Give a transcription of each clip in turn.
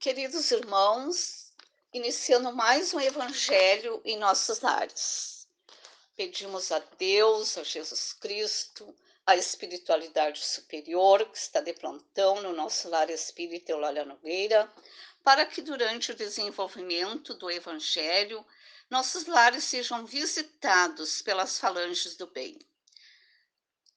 Queridos irmãos, iniciando mais um evangelho em nossos lares. Pedimos a Deus, a Jesus Cristo, a espiritualidade superior que está de plantão no nosso lar espírita Eulália Nogueira, para que durante o desenvolvimento do evangelho, nossos lares sejam visitados pelas falanges do bem.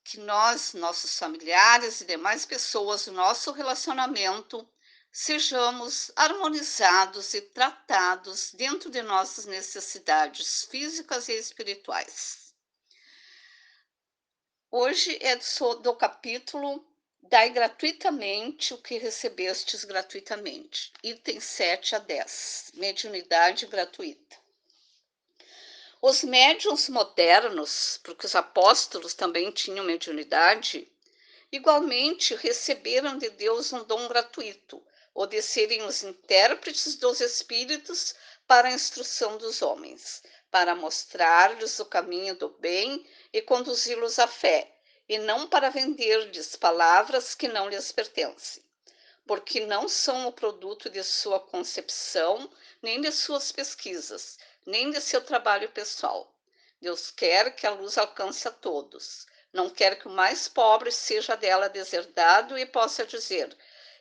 Que nós, nossos familiares e demais pessoas do nosso relacionamento sejamos harmonizados e tratados dentro de nossas necessidades físicas e espirituais. Hoje é do capítulo Dai gratuitamente o que recebestes gratuitamente, itens 7 a 10, mediunidade gratuita. Os médiuns modernos, porque os apóstolos também tinham mediunidade, igualmente receberam de Deus um dom gratuito, o de serem os intérpretes dos espíritos para a instrução dos homens, para mostrar-lhes o caminho do bem e conduzi-los à fé, e não para vender-lhes palavras que não lhes pertencem, porque não são o produto de sua concepção, nem de suas pesquisas, nem de seu trabalho pessoal. Deus quer que a luz alcance a todos. Não quer que o mais pobre seja dela deserdado e possa dizer: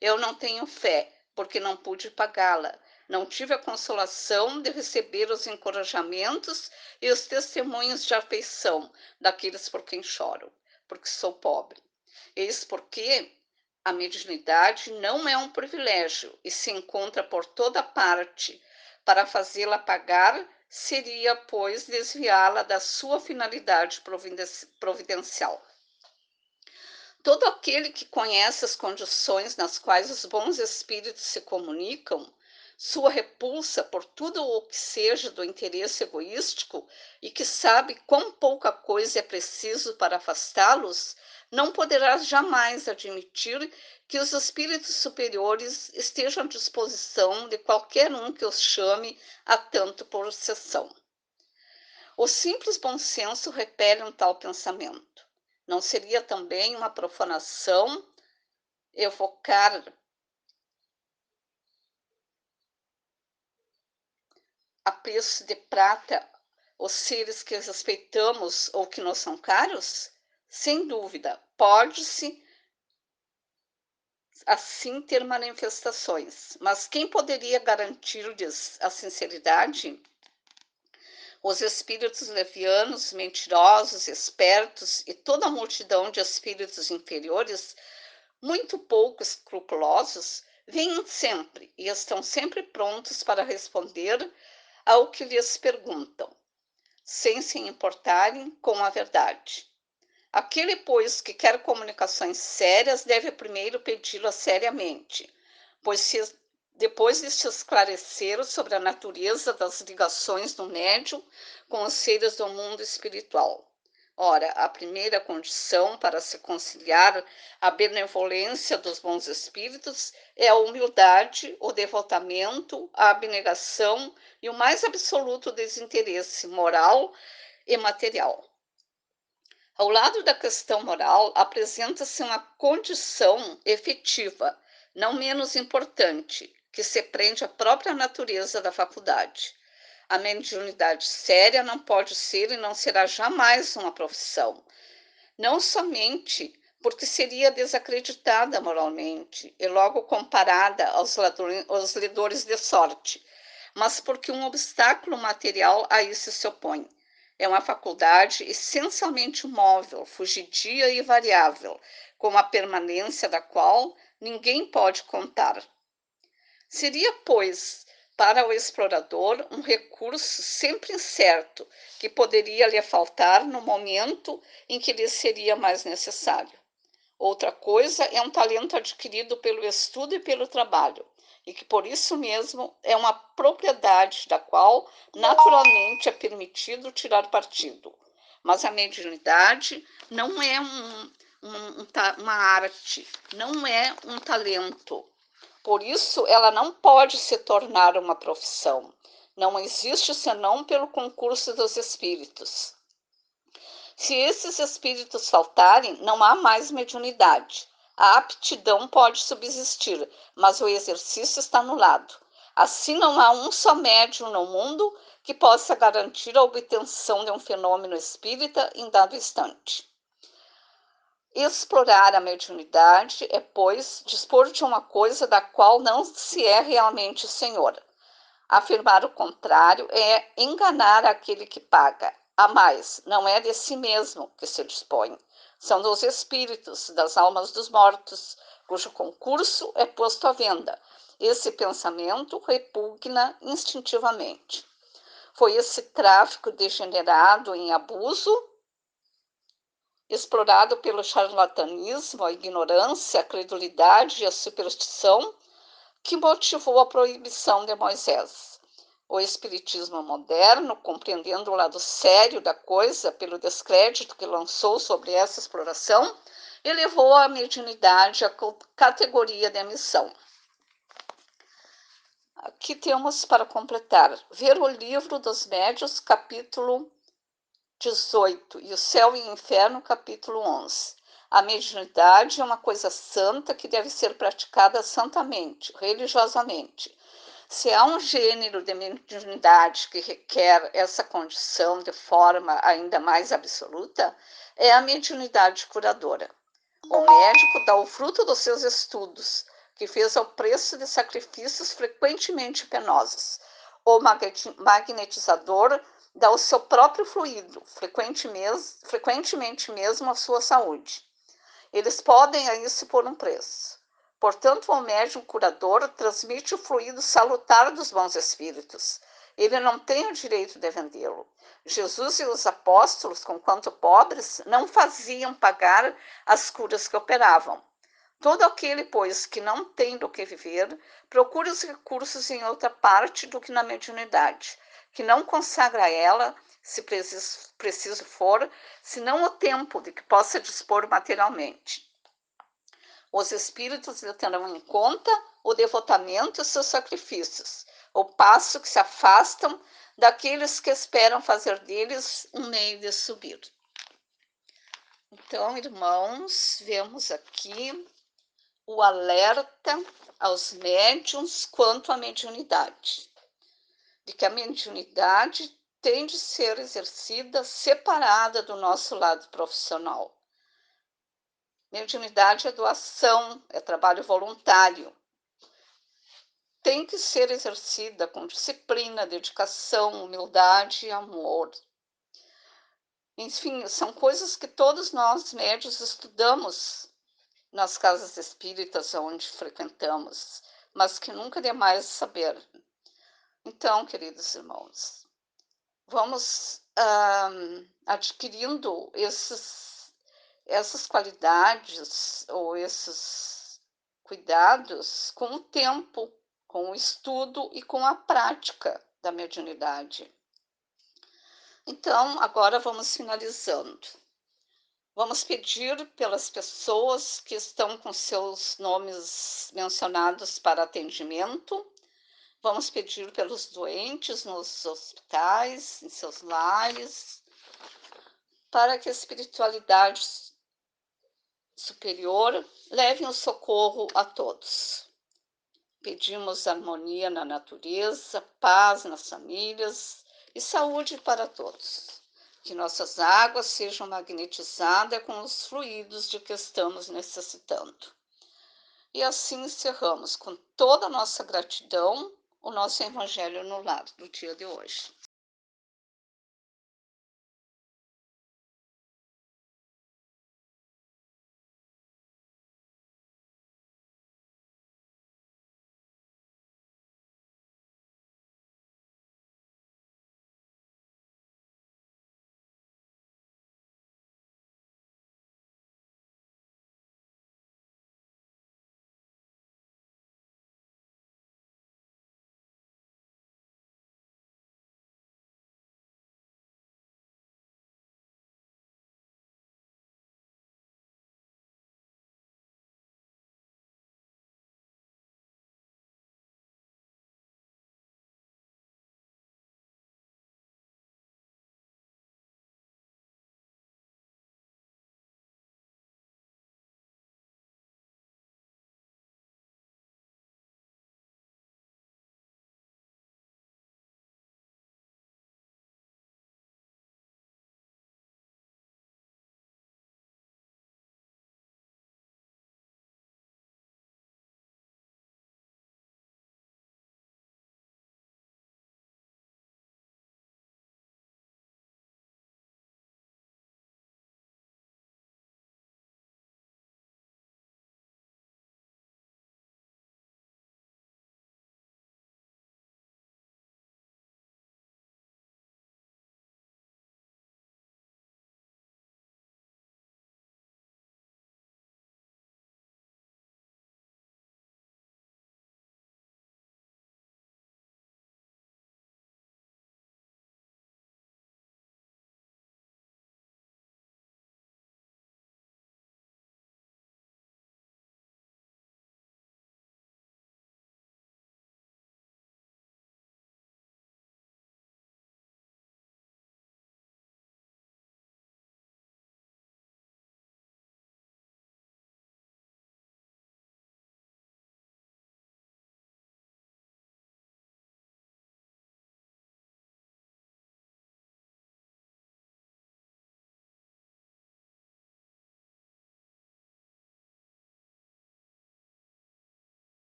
eu não tenho fé, porque não pude pagá-la. Não tive a consolação de receber os encorajamentos e os testemunhos de afeição daqueles por quem choro, porque sou pobre. Eis porque a mediunidade não é um privilégio e se encontra por toda parte. Para fazê-la pagar, seria, pois, desviá-la da sua finalidade providencial. Todo aquele que conhece as condições nas quais os bons espíritos se comunicam, sua repulsa por tudo o que seja do interesse egoístico e que sabe quão pouca coisa é preciso para afastá-los, não poderá jamais admitir que os espíritos superiores estejam à disposição de qualquer um que os chame a tanto por exceção. O simples bom senso repele um tal pensamento. Não seria também uma profanação evocar a preço de prata os seres que respeitamos ou que nos são caros? Sem dúvida, pode-se assim ter manifestações, mas quem poderia garantir-lhes a sinceridade? Os espíritos levianos, mentirosos, espertos e toda a multidão de espíritos inferiores, muito pouco escrupulosos, vêm sempre e estão sempre prontos para responder ao que lhes perguntam, sem se importarem com a verdade. Aquele, pois, que quer comunicações sérias deve primeiro pedi-las seriamente, pois se depois de se esclarecer sobre a natureza das ligações do médium com os seres do mundo espiritual. Ora, a primeira condição para se conciliar a benevolência dos bons espíritos é a humildade, o devotamento, a abnegação e o mais absoluto desinteresse moral e material. Ao lado da questão moral, apresenta-se uma condição efetiva, não menos importante, que se prende à própria natureza da faculdade. A mediunidade séria não pode ser e não será jamais uma profissão, não somente porque seria desacreditada moralmente e logo comparada aos ledores de sorte, mas porque um obstáculo material a isso se opõe. É uma faculdade essencialmente móvel, fugidia e variável, com a permanência da qual ninguém pode contar. Seria, pois, para o explorador um recurso sempre incerto, que poderia lhe faltar no momento em que lhe seria mais necessário. Outra coisa é um talento adquirido pelo estudo e pelo trabalho, e que por isso mesmo é uma propriedade da qual naturalmente é permitido tirar partido. Mas a mediunidade não é uma arte, não é um talento. Por isso, ela não pode se tornar uma profissão. Não existe senão pelo concurso dos espíritos. Se esses espíritos faltarem, não há mais mediunidade. A aptidão pode subsistir, mas o exercício está anulado. Assim, não há um só médium no mundo que possa garantir a obtenção de um fenômeno espírita em dado instante. Explorar a mediunidade é, pois, dispor de uma coisa da qual não se é realmente senhor. Afirmar o contrário é enganar aquele que paga. A mais, não é de si mesmo que se dispõe, são dos espíritos, das almas dos mortos, cujo concurso é posto à venda. Esse pensamento repugna instintivamente. Foi esse tráfico degenerado em abuso, explorado pelo charlatanismo, a ignorância, a credulidade e a superstição, que motivou a proibição de Moisés. O espiritismo moderno, compreendendo o lado sério da coisa pelo descrédito que lançou sobre essa exploração, elevou a mediunidade à categoria de missão. Aqui temos para completar, ver o livro dos médiuns, capítulo 18, e o céu e o inferno, capítulo 11. A mediunidade é uma coisa santa que deve ser praticada santamente, religiosamente. Se há um gênero de mediunidade que requer essa condição de forma ainda mais absoluta, é a mediunidade curadora. O médico dá o fruto dos seus estudos, que fez ao preço de sacrifícios frequentemente penosos. O magnetizador dá o seu próprio fluido, frequentemente mesmo a sua saúde. Eles podem a isso por um preço. Portanto, o médium curador transmite o fluido salutar dos bons espíritos. Ele não tem o direito de vendê-lo. Jesus e os apóstolos, conquanto pobres, não faziam pagar as curas que operavam. Todo aquele, pois, que não tem do que viver, procura os recursos em outra parte do que na mediunidade, que não consagra a ela, se preciso for, senão o tempo de que possa dispor materialmente. Os espíritos lhe terão em conta o devotamento e os seus sacrifícios, ao passo que se afastam daqueles que esperam fazer deles um meio de subir. Então, irmãos, vemos aqui o alerta aos médiuns quanto à mediunidade, de que a mediunidade tem de ser exercida separada do nosso lado profissional. Mediunidade é doação, é trabalho voluntário. Tem que ser exercida com disciplina, dedicação, humildade e amor. Enfim, são coisas que todos nós médiuns estudamos nas casas espíritas onde frequentamos, mas que nunca é demais saber. Então, queridos irmãos, vamos adquirindo essas qualidades ou esses cuidados com o tempo, com o estudo e com a prática da mediunidade. Então, agora vamos finalizando. Vamos pedir pelas pessoas que estão com seus nomes mencionados para atendimento. Vamos pedir pelos doentes nos hospitais, em seus lares, para que a espiritualidade superior leve o socorro a todos. Pedimos harmonia na natureza, paz nas famílias e saúde para todos. Que nossas águas sejam magnetizadas com os fluidos de que estamos necessitando. E assim encerramos com toda a nossa gratidão o nosso Evangelho no Lar do dia de hoje.